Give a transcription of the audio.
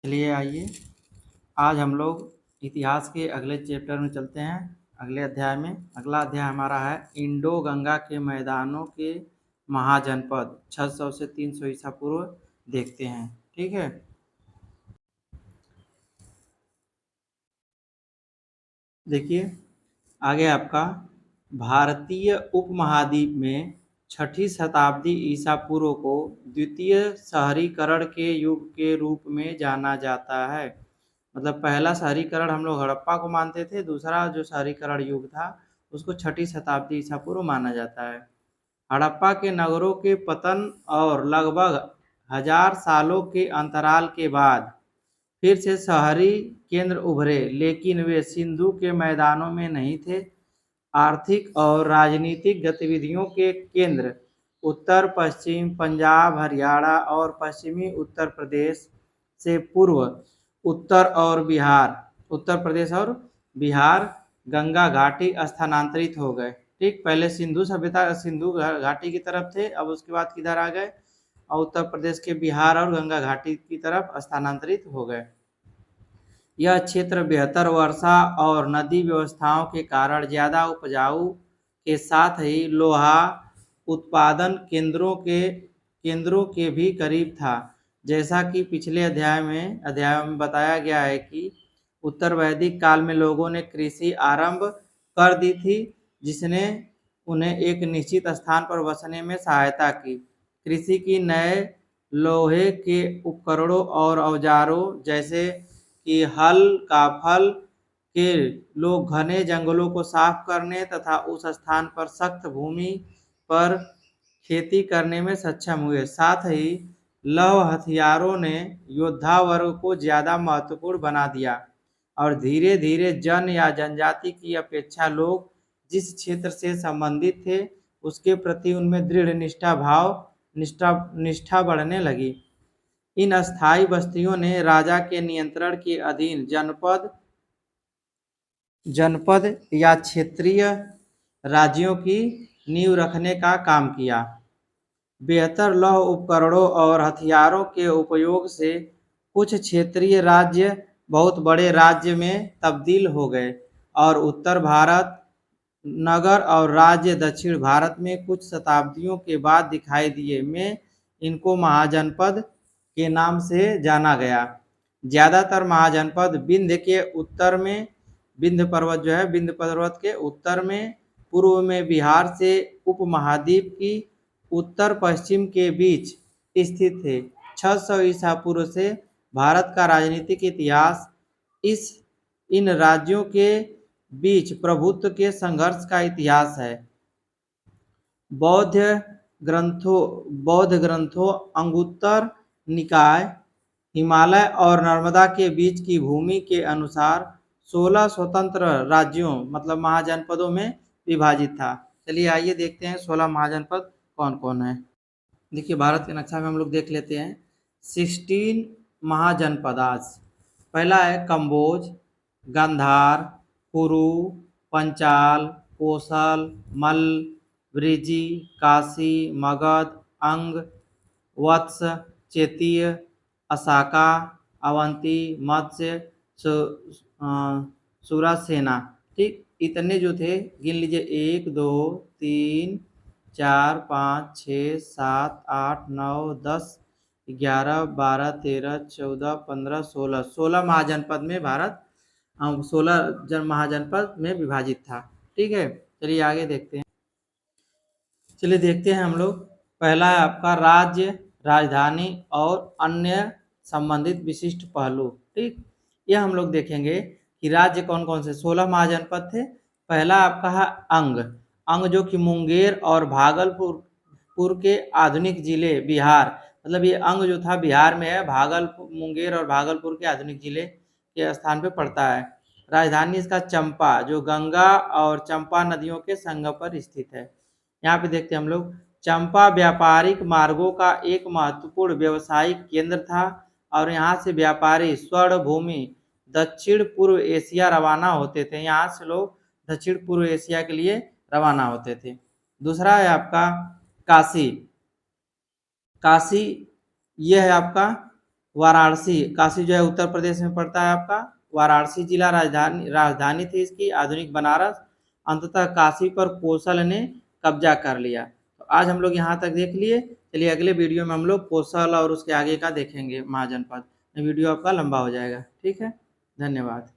चलिए आइए, आज हम लोग इतिहास के अगले चैप्टर में चलते हैं। अगले अध्याय में अगला अध्याय हमारा है इंडो गंगा के मैदानों के महाजनपद 600 से 300 ईसा पूर्व देखते हैं। ठीक है, देखिए आगे आपका भारतीय उपमहाद्वीप में 6ठी शताब्दी ईसा पूर्व को द्वितीय शहरीकरण के युग के रूप में जाना जाता है। मतलब पहला शहरीकरण हम लोग हड़प्पा को मानते थे, दूसरा जो शहरीकरण युग था उसको 6ठी शताब्दी ईसा पूर्व माना जाता है। हड़प्पा के नगरों के पतन और लगभग 1000 सालों के अंतराल के बाद फिर से शहरी केंद्र उभरे, लेकिन वे सिंधु के मैदानों में नहीं थे। आर्थिक और राजनीतिक गतिविधियों के केंद्र उत्तर पश्चिम पंजाब, हरियाणा और पश्चिमी उत्तर प्रदेश से पूर्व उत्तर प्रदेश और बिहार गंगा घाटी स्थानांतरित हो गए। ठीक, पहले सिंधु सभ्यता सिंधु घाटी की तरफ थे, अब उसके बाद किधर आ गए और उत्तर प्रदेश के बिहार और गंगा घाटी की तरफ स्थानांतरित हो गए। यह क्षेत्र बेहतर वर्षा और नदी व्यवस्थाओं के कारण ज़्यादा उपजाऊ के साथ ही लोहा उत्पादन केंद्रों के भी करीब था। जैसा कि पिछले अध्याय में बताया गया है कि उत्तर वैदिक काल में लोगों ने कृषि आरंभ कर दी थी, जिसने उन्हें एक निश्चित स्थान पर बसने में सहायता की। कृषि की नए लोहे के उपकरणों और औजारों जैसे कि हल का फल के लोग घने जंगलों को साफ करने तथा उस स्थान पर सख्त भूमि पर खेती करने में सक्षम हुए। साथ ही लौह हथियारों ने योद्धा वर्ग को ज़्यादा महत्वपूर्ण बना दिया और धीरे धीरे जन या जनजाति की अपेक्षा लोग जिस क्षेत्र से संबंधित थे उसके प्रति उनमें दृढ़ निष्ठा बढ़ने लगी। इन अस्थायी बस्तियों ने राजा के नियंत्रण के अधीन जनपद या क्षेत्रीय राज्यों की नींव रखने का काम किया। बेहतर लौह उपकरणों और हथियारों के उपयोग से कुछ क्षेत्रीय राज्य बहुत बड़े राज्य में तब्दील हो गए और उत्तर भारत नगर और राज्य दक्षिण भारत में कुछ शताब्दियों के बाद दिखाई दिए में इनको महाजनपद के नाम से जाना गया। ज़्यादातर महाजनपद विंध्य पर्वत के उत्तर में, पूर्व में बिहार से उपमहाद्वीप की उत्तर पश्चिम के बीच स्थित थे। 600 ईसा पूर्व से भारत का राजनीतिक इतिहास इन राज्यों के बीच प्रभुत्व के संघर्ष का इतिहास है। बौद्ध ग्रंथों अंगुत्तर निकाय हिमालय और नर्मदा के बीच की भूमि के अनुसार 16 स्वतंत्र राज्यों मतलब महाजनपदों में विभाजित था। चलिए आइए देखते हैं 16 महाजनपद कौन कौन है। देखिए भारत के नक्शा में हम लोग देख लेते हैं 16 महाजनपद। आज पहला है कंबोज, गांधार, कुरु, पंचाल, कोसल, मल्ल, वृजी, काशी, मगध, अंग, वत्स, चेतीय, असाका, अवंती, मत्स्य, सुरासेना। ठीक, इतने जो थे गिन लीजिए 1 2 3 4 5 6 7 8 9 10 11 12 13 14 15 16 महाजनपद में भारत 16 महाजनपद में विभाजित था। ठीक है, चलिए आगे देखते हैं। चलिए देखते हैं हम लोग। पहला है आपका राज्य, राजधानी और अन्य संबंधित विशिष्ट पहलू। ठीक, यह हम लोग देखेंगे कि राज्य कौन कौन से 16 महाजनपद थे। पहला आपका है अंग जो कि मुंगेर और भागलपुर के आधुनिक जिले बिहार, मतलब ये अंग जो था बिहार में है, मुंगेर और भागलपुर के आधुनिक जिले के स्थान पे पड़ता है। राजधानी इसका चंपा, जो गंगा और चंपा नदियों के संगम पर स्थित है। यहाँ पे देखते हैं हम लोग, चंपा व्यापारिक मार्गों का एक महत्वपूर्ण व्यावसायिक केंद्र था और यहाँ से व्यापारी स्वर्ण भूमि दक्षिण पूर्व एशिया रवाना होते थे। यहाँ से लोग दक्षिण पूर्व एशिया के लिए रवाना होते थे। दूसरा है आपका काशी। काशी यह है आपका वाराणसी, काशी जो है उत्तर प्रदेश में पड़ता है आपका। वाराणसी जिला राजधानी राजधानी थी इसकी, आधुनिक बनारस। अंततः काशी पर कोसल ने कब्जा कर लिया। तो आज हम लोग यहाँ तक देख लिए। चलिए अगले वीडियो में हम लोग कोसल और उसके आगे का देखेंगे महाजनपद। वीडियो आपका लंबा हो जाएगा। ठीक है, धन्यवाद।